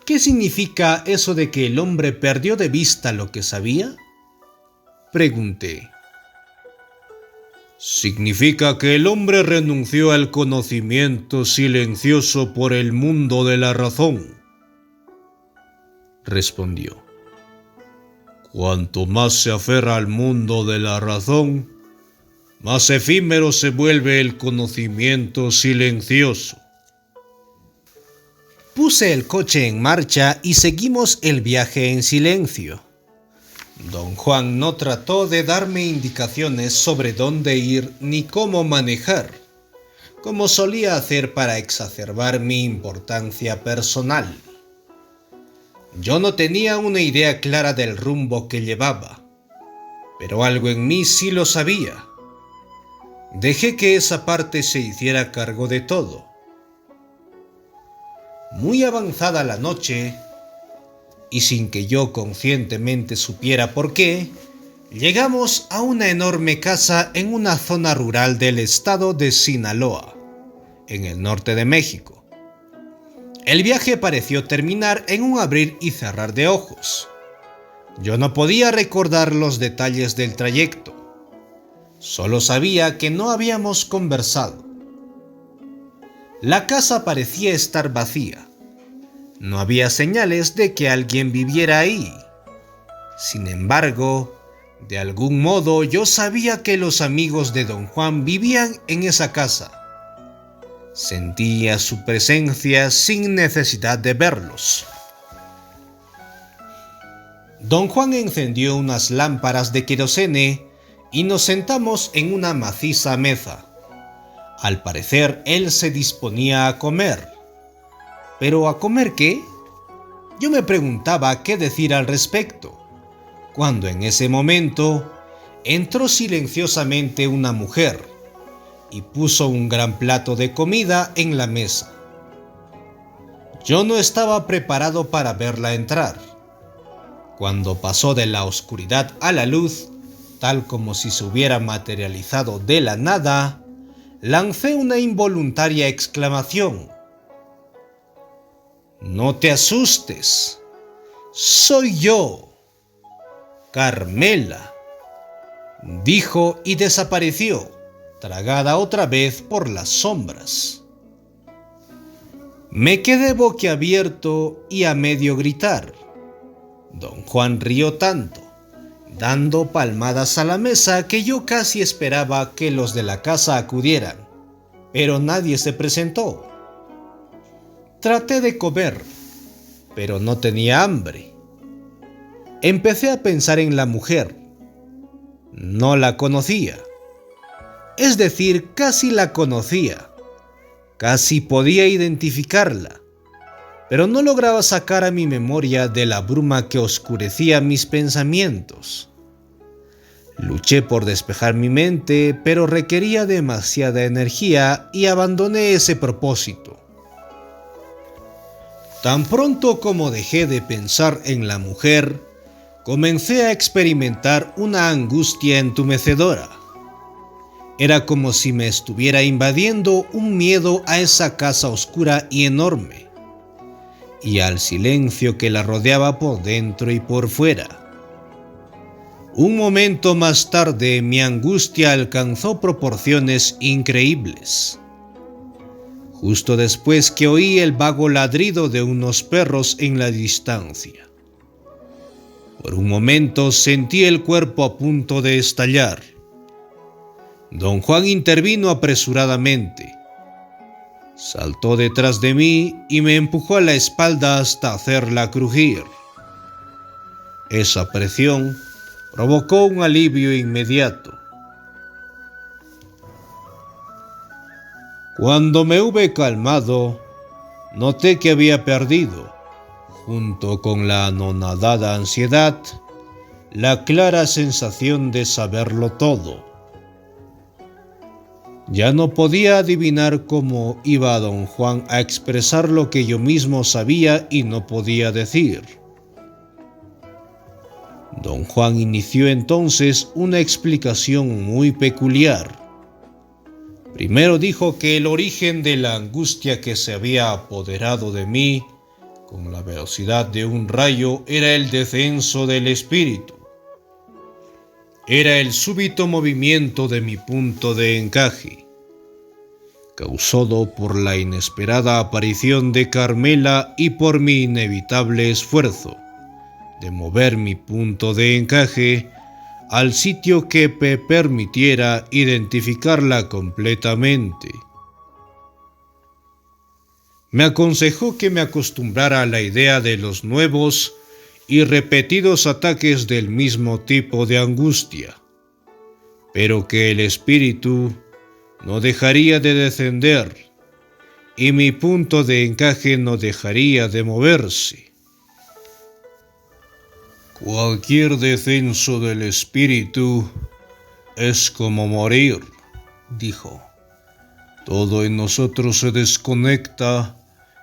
A: ¿qué significa eso de que el hombre perdió de vista lo que sabía?, pregunté. Significa que el hombre renunció al conocimiento silencioso por el mundo de la razón, respondió. Cuanto más se aferra al mundo de la razón, más efímero se vuelve el conocimiento silencioso. Puse el coche en marcha y seguimos el viaje en silencio. Don Juan no trató de darme indicaciones sobre dónde ir ni cómo manejar, como solía hacer para exacerbar mi importancia personal. Yo no tenía una idea clara del rumbo que llevaba, pero algo en mí sí lo sabía. Dejé que esa parte se hiciera cargo de todo. Muy avanzada la noche, y sin que yo conscientemente supiera por qué, llegamos a una enorme casa en una zona rural del estado de Sinaloa, en el norte de México. El viaje pareció terminar en un abrir y cerrar de ojos. Yo no podía recordar los detalles del trayecto. Solo sabía que no habíamos conversado. La casa parecía estar vacía. No había señales de que alguien viviera ahí. Sin embargo, De algún modo yo sabía que los amigos de don Juan vivían en esa casa. Sentía su presencia sin necesidad de verlos. Don Juan encendió unas lámparas de querosene y nos sentamos en una maciza mesa. Al parecer él se disponía a comer. ¿Pero a comer qué? Yo me preguntaba qué decir al respecto, cuando en ese momento entró silenciosamente una mujer y puso un gran plato de comida en la mesa. Yo no estaba preparado para verla entrar. Cuando pasó de la oscuridad a la luz, tal como si se hubiera materializado de la nada, lancé una involuntaria exclamación. «No te asustes, soy yo, Carmela», dijo y desapareció, tragada otra vez por las sombras. Me quedé boquiabierto y a medio gritar. Don Juan rió tanto, dando palmadas a la mesa, que yo casi esperaba que los de la casa acudieran, pero nadie se presentó. Traté de comer, pero no tenía hambre. Empecé a pensar en la mujer. No la conocía. Es decir, casi la conocía. Casi podía identificarla, pero no lograba sacar a mi memoria de la bruma que oscurecía mis pensamientos. Luché por despejar mi mente, pero requería demasiada energía y abandoné ese propósito. Tan pronto como dejé de pensar en la mujer, comencé a experimentar una angustia entumecedora. Era como si me estuviera invadiendo un miedo a esa casa oscura y enorme, y al silencio que la rodeaba por dentro y por fuera. Un momento más tarde, mi angustia alcanzó proporciones increíbles. Justo después que oí el vago ladrido de unos perros en la distancia. Por un momento sentí el cuerpo a punto de estallar. Don Juan intervino apresuradamente. Saltó detrás de mí y me empujó a la espalda hasta hacerla crujir. Esa presión provocó un alivio inmediato. Cuando me hube calmado, noté que había perdido, junto con la anonadada ansiedad, la clara sensación de saberlo todo. Ya no podía adivinar cómo iba don Juan a expresar lo que yo mismo sabía y no podía decir. Don Juan inició entonces una explicación muy peculiar. Primero dijo que el origen de la angustia que se había apoderado de mí con la velocidad de un rayo era el descenso del espíritu. Era el súbito movimiento de mi punto de encaje, causado por la inesperada aparición de Carmela y por mi inevitable esfuerzo de mover mi punto de encaje al sitio que me permitiera identificarla completamente. Me aconsejó que me acostumbrara a la idea de los nuevos y repetidos ataques del mismo tipo de angustia, pero que el espíritu no dejaría de descender y mi punto de encaje no dejaría de moverse. Cualquier descenso del espíritu es como morir, dijo. Todo en nosotros se desconecta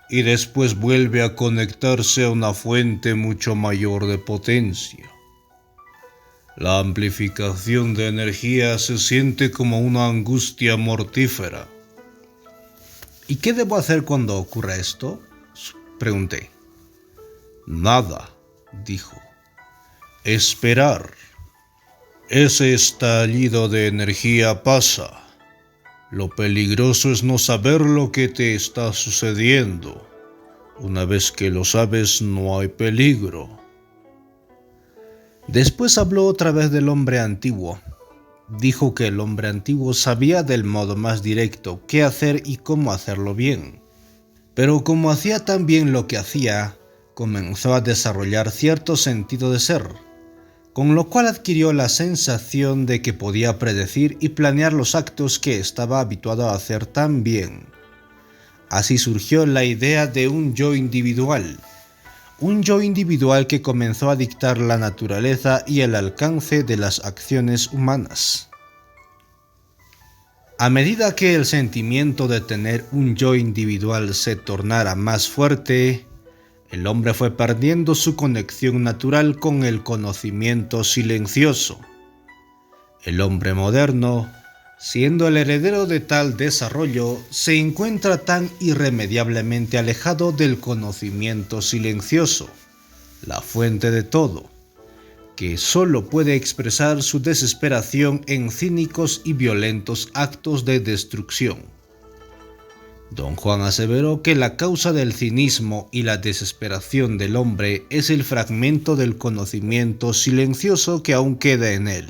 A: y después vuelve a conectarse a una fuente mucho mayor de potencia. La amplificación de energía se siente como una angustia mortífera. ¿Y qué debo hacer cuando ocurra esto?, pregunté. Nada, dijo. Esperar. Ese estallido de energía pasa. Lo peligroso es no saber lo que te está sucediendo. Una vez que lo sabes, no hay peligro. Después habló otra vez del hombre antiguo. Dijo que el hombre antiguo sabía del modo más directo qué hacer y cómo hacerlo bien. Pero como hacía tan bien lo que hacía, comenzó a desarrollar cierto sentido de ser, con lo cual adquirió la sensación de que podía predecir y planear los actos que estaba habituado a hacer tan bien. Así surgió la idea de un yo individual que comenzó a dictar la naturaleza y el alcance de las acciones humanas. A medida que el sentimiento de tener un yo individual se tornara más fuerte, el hombre fue perdiendo su conexión natural con el conocimiento silencioso. El hombre moderno, siendo el heredero de tal desarrollo, se encuentra tan irremediablemente alejado del conocimiento silencioso, la fuente de todo, que solo puede expresar su desesperación en cínicos y violentos actos de destrucción. Don Juan aseveró que la causa del cinismo y la desesperación del hombre es el fragmento del conocimiento silencioso que aún queda en él.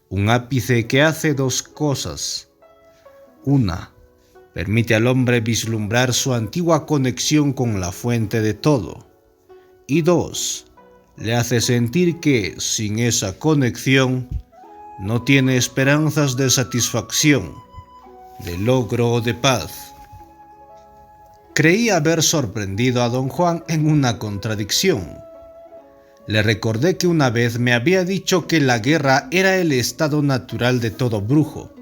A: Un ápice que hace dos cosas. Una, permite al hombre vislumbrar su antigua conexión con la fuente de todo. Y dos, le hace sentir que, sin esa conexión, no tiene esperanzas de satisfacción, de logro o de paz. Creí haber sorprendido a don Juan en una contradicción. Le recordé que una vez me había dicho que la guerra era el estado natural de todo brujo,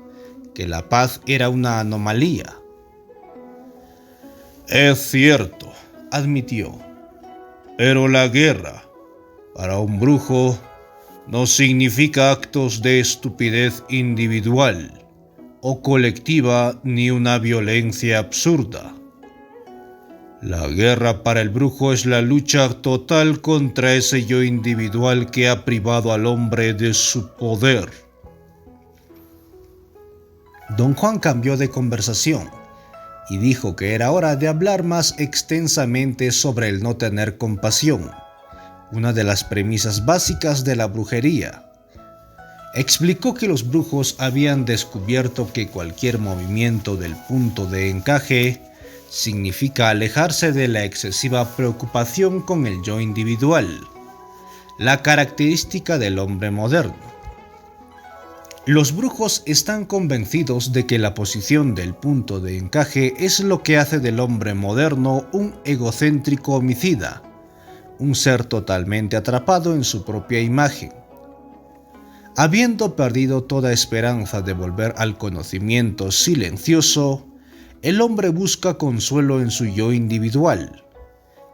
A: que la paz era una anomalía. Es cierto, admitió, pero la guerra, para un brujo, no significa actos de estupidez individual o colectiva ni una violencia absurda. La guerra para el brujo es la lucha total contra ese yo individual que ha privado al hombre de su poder. Don Juan cambió de conversación y dijo que era hora de hablar más extensamente sobre el no tener compasión, una de las premisas básicas de la brujería. Explicó que los brujos habían descubierto que cualquier movimiento del punto de encaje significa alejarse de la excesiva preocupación con el yo individual, la característica del hombre moderno. Los brujos están convencidos de que la posición del punto de encaje es lo que hace del hombre moderno un egocéntrico homicida, un ser totalmente atrapado en su propia imagen. Habiendo perdido toda esperanza de volver al conocimiento silencioso, el hombre busca consuelo en su yo individual,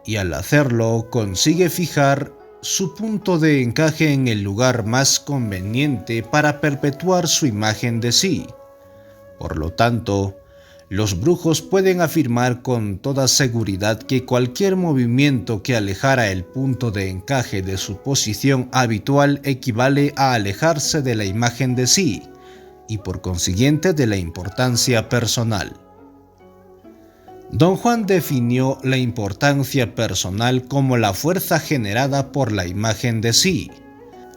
A: y al hacerlo consigue fijar su punto de encaje en el lugar más conveniente para perpetuar su imagen de sí. Por lo tanto, los brujos pueden afirmar con toda seguridad que cualquier movimiento que alejara el punto de encaje de su posición habitual equivale a alejarse de la imagen de sí, y por consiguiente de la importancia personal. Don Juan definió la importancia personal como la fuerza generada por la imagen de sí.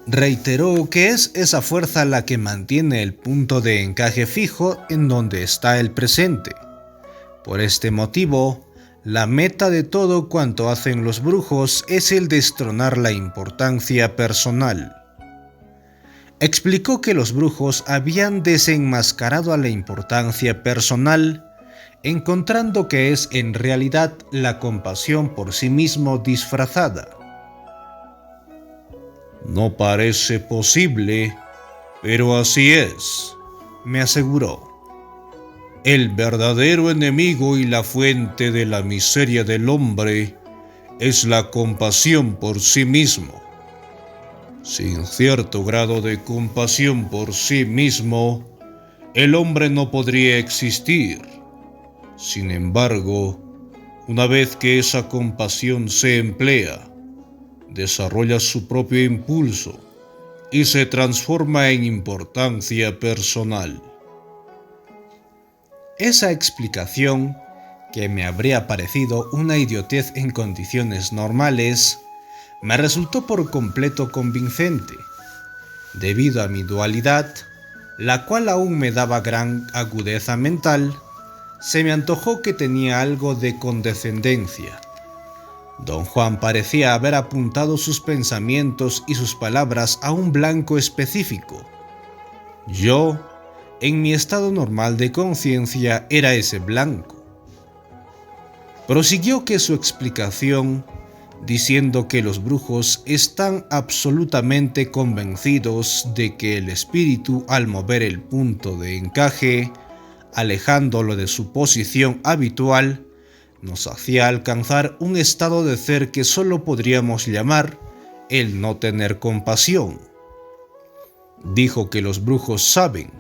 A: Reiteró que es esa fuerza la que mantiene el punto de encaje fijo en donde está el presente. Por este motivo, la meta de todo cuanto hacen los brujos es el destronar la importancia personal. Explicó que los brujos habían desenmascarado a la importancia personal, encontrando que es en realidad la compasión por sí mismo disfrazada. No parece posible, pero así es, me aseguró. El verdadero enemigo y la fuente de la miseria del hombre es la compasión por sí mismo. Sin cierto grado de compasión por sí mismo, el hombre no podría existir. Sin embargo, una vez que esa compasión se emplea, desarrolla su propio impulso y se transforma en importancia personal. Esa explicación, que me habría parecido una idiotez en condiciones normales, me resultó por completo convincente, debido a mi dualidad, la cual aún me daba gran agudeza mental. Se me antojó que tenía algo de condescendencia. Don Juan parecía haber apuntado sus pensamientos y sus palabras a un blanco específico. Yo, en mi estado normal de conciencia, era ese blanco. Prosiguió que su explicación, diciendo que los brujos están absolutamente convencidos de que el espíritu, al mover el punto de encaje, alejándolo de su posición habitual, nos hacía alcanzar un estado de ser que solo podríamos llamar el no tener compasión. Dijo que los brujos saben,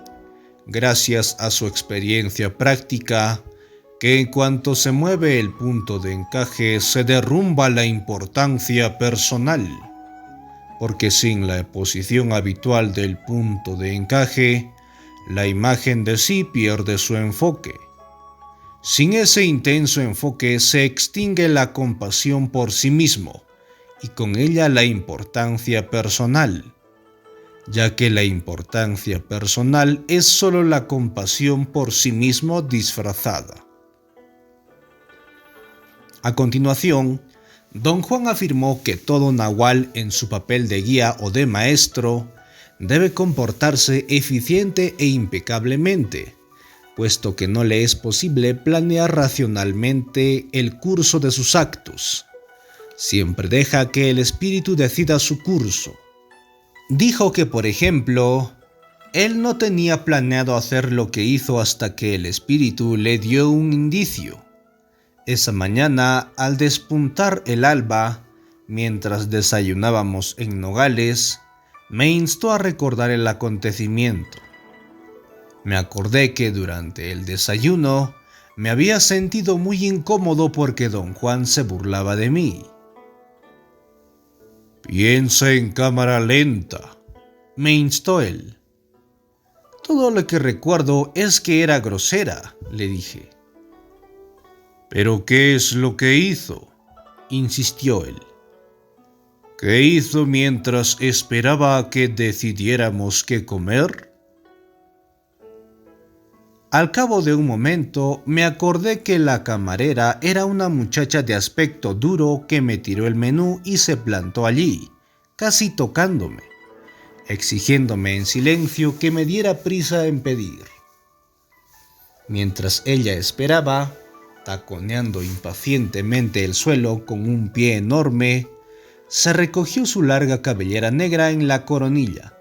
A: gracias a su experiencia práctica, que en cuanto se mueve el punto de encaje se derrumba la importancia personal, porque sin la posición habitual del punto de encaje, la imagen de sí pierde su enfoque. Sin ese intenso enfoque se extingue la compasión por sí mismo y con ella la importancia personal, ya que la importancia personal es solo la compasión por sí mismo disfrazada. A continuación, Don Juan afirmó que todo nahual en su papel de guía o de maestro debe comportarse eficiente e impecablemente, puesto que no le es posible planear racionalmente el curso de sus actos. Siempre deja que el espíritu decida su curso. Dijo que, por ejemplo, él no tenía planeado hacer lo que hizo hasta que el espíritu le dio un indicio. Esa mañana, al despuntar el alba, mientras desayunábamos en Nogales, me instó a recordar el acontecimiento. Me acordé que durante el desayuno me había sentido muy incómodo porque Don Juan se burlaba de mí. «Piensa en cámara lenta», me instó él. «Todo lo que recuerdo es que era grosera», le dije. «¿Pero qué es lo que hizo?», insistió él. «¿Qué hizo mientras esperaba a que decidiéramos qué comer?». Al cabo de un momento me acordé que la camarera era una muchacha de aspecto duro que me tiró el menú y se plantó allí, casi tocándome, exigiéndome en silencio que me diera prisa en pedir. Mientras ella esperaba, taconeando impacientemente el suelo con un pie enorme, se recogió su larga cabellera negra en la coronilla.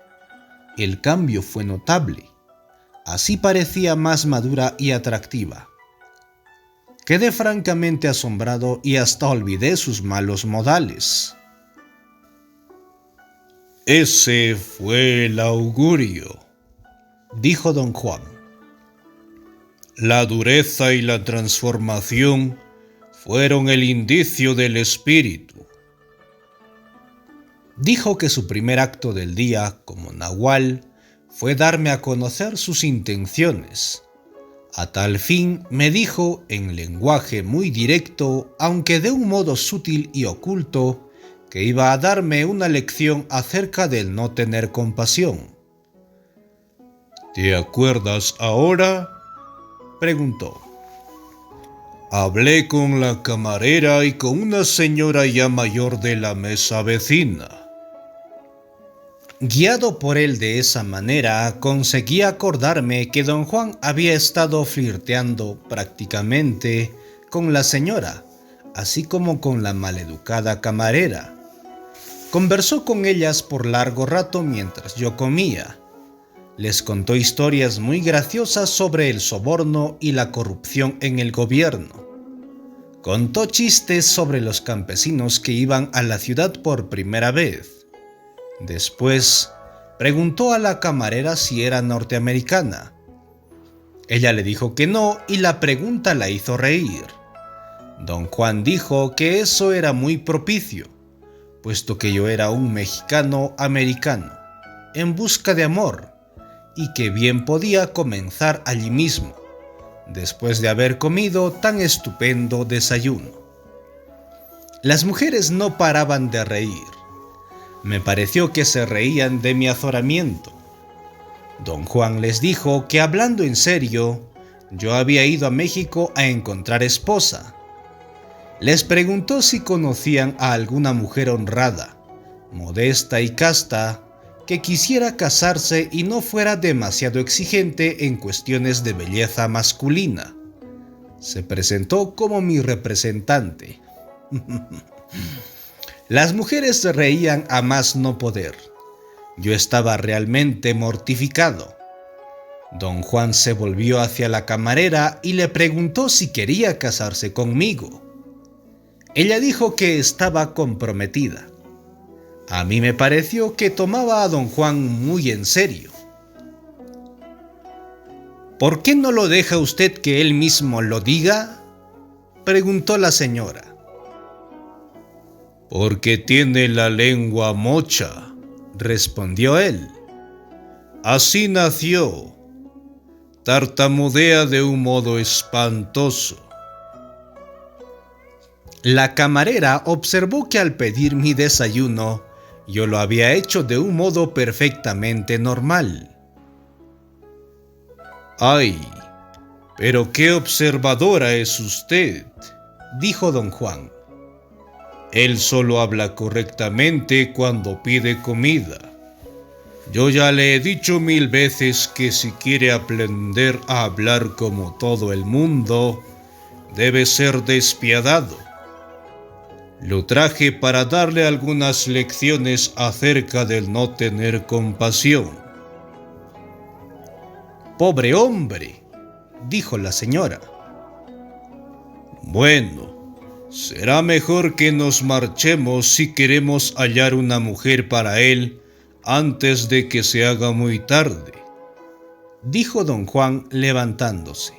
A: El cambio fue notable. Así parecía más madura y atractiva. Quedé francamente asombrado y hasta olvidé sus malos modales. «Ese fue el augurio», dijo Don Juan. «La dureza y la transformación fueron el indicio del espíritu». Dijo que su primer acto del día como nahual fue darme a conocer sus intenciones. A tal fin me dijo en lenguaje muy directo, aunque de un modo sutil y oculto, que iba a darme una lección acerca del no tener compasión. «¿Te acuerdas ahora?», preguntó. «Hablé con la camarera y con una señora ya mayor de la mesa vecina». Guiado por él de esa manera, conseguí acordarme que Don Juan había estado flirteando prácticamente con la señora, así como con la maleducada camarera. Conversó con ellas por largo rato mientras yo comía. Les contó historias muy graciosas sobre el soborno y la corrupción en el gobierno. Contó chistes sobre los campesinos que iban a la ciudad por primera vez. Después, preguntó a la camarera si era norteamericana. Ella le dijo que no y la pregunta la hizo reír. Don Juan dijo que eso era muy propicio, puesto que yo era un mexicano americano, en busca de amor, y que bien podía comenzar allí mismo, después de haber comido tan estupendo desayuno. Las mujeres no paraban de reír. Me pareció que se reían de mi azoramiento. Don Juan les dijo que, hablando en serio, yo había ido a México a encontrar esposa. Les preguntó si conocían a alguna mujer honrada, modesta y casta, que quisiera casarse y no fuera demasiado exigente en cuestiones de belleza masculina. Se presentó como mi representante. Las mujeres se reían a más no poder. Yo estaba realmente mortificado. Don Juan se volvió hacia la camarera y le preguntó si quería casarse conmigo. Ella dijo que estaba comprometida. A mí me pareció que tomaba a don Juan muy en serio. ¿Por qué no lo deja usted que él mismo lo diga?, preguntó la señora. Porque tiene la lengua mocha, respondió él. Así nació. Tartamudea de un modo espantoso. La camarera observó que al pedir mi desayuno, yo lo había hecho de un modo perfectamente normal. ¡Ay! Pero qué observadora es usted, dijo don Juan. Él solo habla correctamente cuando pide comida. Yo ya le he dicho 1000 veces que si quiere aprender a hablar como todo el mundo, debe ser despiadado. Lo traje para darle algunas lecciones acerca del no tener compasión. Pobre hombre, dijo la señora. Bueno, será mejor que nos marchemos si queremos hallar una mujer para él antes de que se haga muy tarde, dijo don Juan levantándose.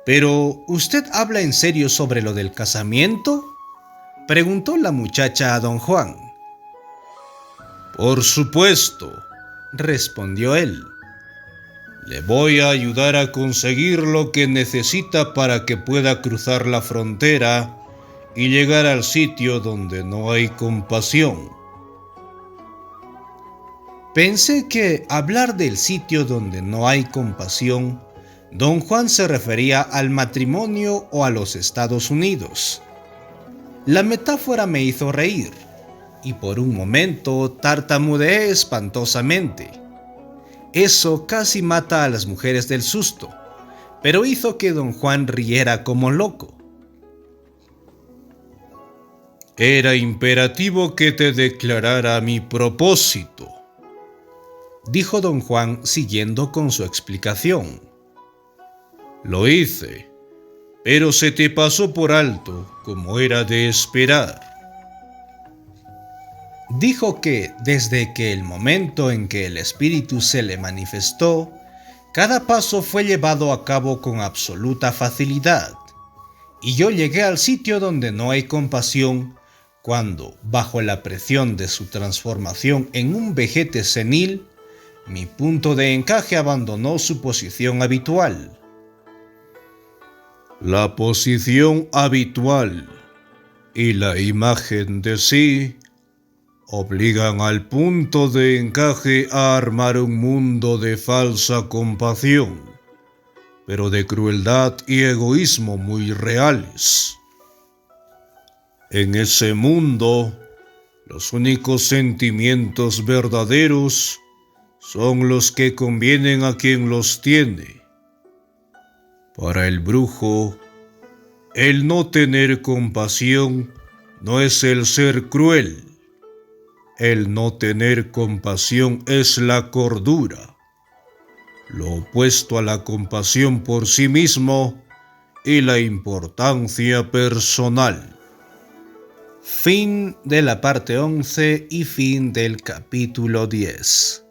A: ¿Pero usted habla en serio sobre lo del casamiento?, preguntó la muchacha a don Juan. Por supuesto, respondió él. Le voy a ayudar a conseguir lo que necesita para que pueda cruzar la frontera y llegar al sitio donde no hay compasión. Pensé que hablar del sitio donde no hay compasión, don Juan se refería al matrimonio o a los Estados Unidos. La metáfora me hizo reír, y por un momento tartamudeé espantosamente. Eso casi mata a las mujeres del susto, pero hizo que don Juan riera como loco. Era imperativo que te declarara mi propósito, dijo don Juan siguiendo con su explicación. Lo hice, pero se te pasó por alto, como era de esperar. Dijo que desde que el momento en que el espíritu se le manifestó, cada paso fue llevado a cabo con absoluta facilidad, y yo llegué al sitio donde no hay compasión cuando, bajo la presión de su transformación en un vejete senil, mi punto de encaje abandonó su posición habitual. La posición habitual y la imagen de sí obligan al punto de encaje a armar un mundo de falsa compasión, pero de crueldad y egoísmo muy reales. En ese mundo, los únicos sentimientos verdaderos son los que convienen a quien los tiene. Para el brujo, el no tener compasión no es el ser cruel. El no tener compasión es la cordura, lo opuesto a la compasión por sí mismo y la importancia personal. Fin de la parte 11 y fin del capítulo 10.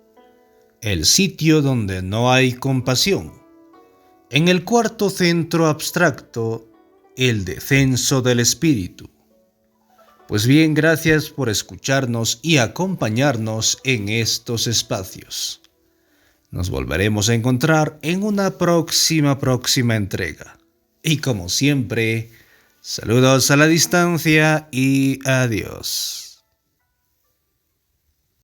A: El sitio donde no hay compasión. En el cuarto centro abstracto, el descenso del espíritu. Pues bien, gracias por escucharnos y acompañarnos en estos espacios. Nos volveremos a encontrar en una próxima entrega. Y como siempre, Saludos a la distancia y adiós.